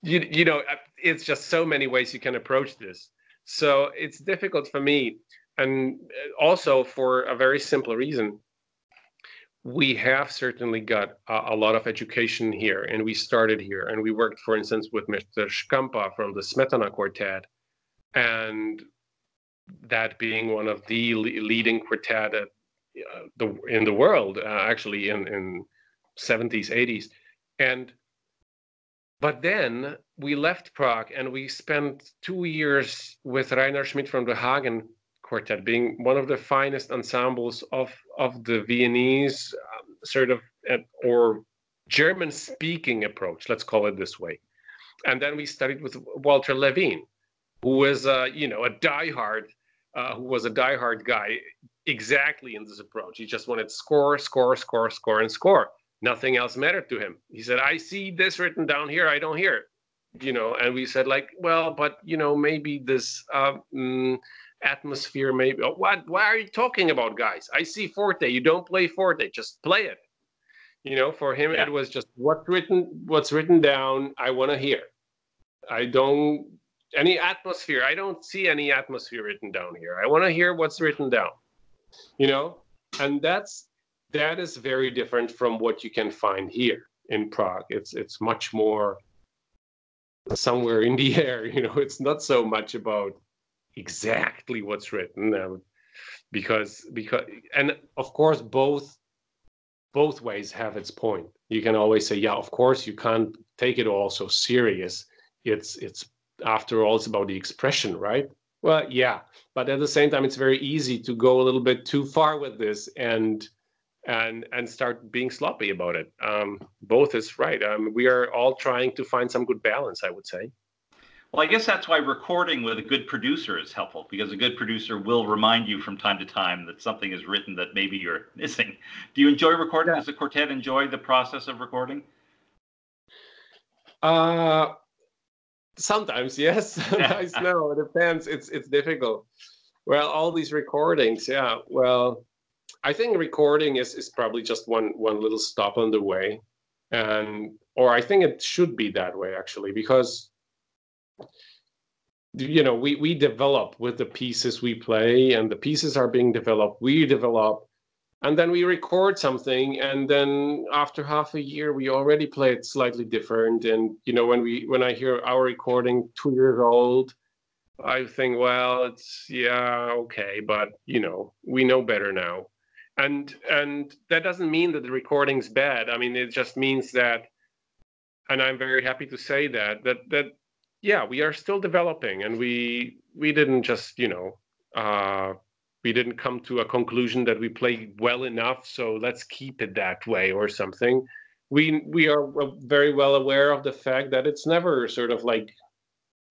you know, it's just so many ways you can approach this. So it's difficult for me, and also for a very simple reason. We have certainly got a lot of education here, and we started here, and we worked, for instance, with Mr. Škampa from the Smetana Quartet, and that being one of the leading quartet in the world, actually in 70s, 80s, and but then we left Prague and we spent 2 years with Rainer Schmidt from the Hagen Quartet, being one of the finest ensembles of the Viennese sort of or German-speaking approach, let's call it this way. And then we studied with Walter Levin, who was a diehard, who was a diehard guy exactly in this approach. He just wanted score, score, score, score, and score. Nothing else mattered to him. He said, I see this written down here, I don't hear it. And we said, like, well, but maybe this atmosphere, maybe. Oh, why are you talking about, guys? I see forte. You don't play forte, just play it. For him, It was just what's written down, I want to hear. Any atmosphere, I don't see any atmosphere written down here. I want to hear what's written down. And that is very different from what you can find here in Prague. It's much more somewhere in the air. It's not so much about exactly what's written, because and of course both ways have its point. You can always say, yeah, of course you can't take it all so serious. It's after all, it's about the expression, right? Well, yeah, but at the same time, it's very easy to go a little bit too far with this and start being sloppy about it. Both is right. We are all trying to find some good balance, I would say. Well, I guess that's why recording with a good producer is helpful, because a good producer will remind you from time to time that something is written that maybe you're missing. Do you enjoy recording? Does the quartet enjoy the process of recording? Sometimes, yes. Sometimes no. It depends. It's difficult. Well, all these recordings, yeah. Well, I think recording is probably just one little stop on the way, or I think it should be that way actually, because we develop with the pieces we play, and the pieces are being developed. We develop, and then we record something, and then after half a year we already play it slightly different. And when I hear our recording 2 years old, I think, well, it's okay, but we know better now. And that doesn't mean that the recording's bad. I mean, it just means that, and I'm very happy to say that we are still developing, and we didn't just we didn't come to a conclusion that we play well enough, so let's keep it that way or something. We are very well aware of the fact that it's never sort of like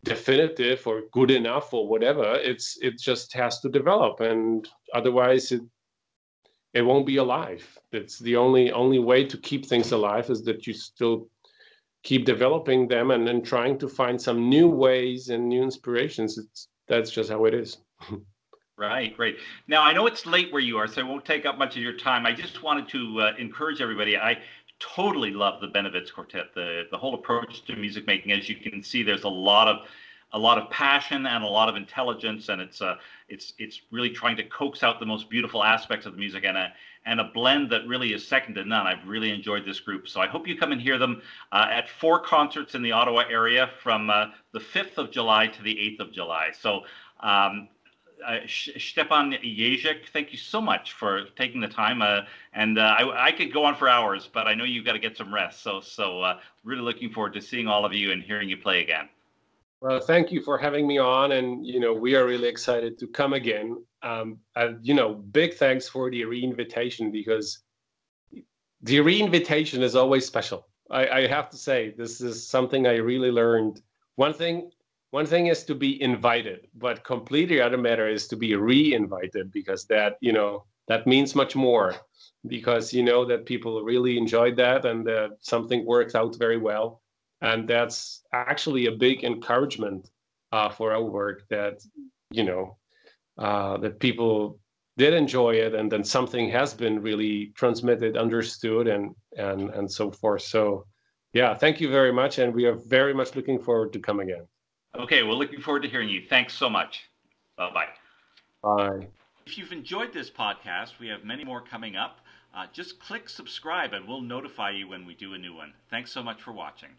definitive or good enough or whatever. It just has to develop, and otherwise it won't be alive. It's the only way to keep things alive is that you still keep developing them and then trying to find some new ways and new inspirations. That's just how it is. Right. Now, I know it's late where you are, so I won't take up much of your time. I just wanted to encourage everybody. I totally love the Bennewitz Quartet, the whole approach to music making. As you can see, there's a lot of passion and a lot of intelligence, and it's really trying to coax out the most beautiful aspects of the music, and a blend that really is second to none. I've really enjoyed this group, so I hope you come and hear them at 4 concerts in the Ottawa area from the 5th of July to the 8th of July. So Štěpán Ježek, thank you so much for taking the time. And I could go on for hours, but I know you've got to get some rest. So really looking forward to seeing all of you and hearing you play again. Well, thank you for having me on, and we are really excited to come again. Big thanks for the re-invitation, because the re-invitation is always special. I have to say, this is something I really learned. One thing is to be invited, but completely other matter is to be re-invited, because that means much more, because that people really enjoyed that, and that something worked out very well. And that's actually a big encouragement for our work, that that people did enjoy it, and then something has been really transmitted, understood, and so forth. So yeah, thank you very much, and we are very much looking forward to come again. Okay, well, looking forward to hearing you. Thanks so much. Bye-bye. Bye. If you've enjoyed this podcast, we have many more coming up. Just click subscribe and we'll notify you when we do a new one. Thanks so much for watching.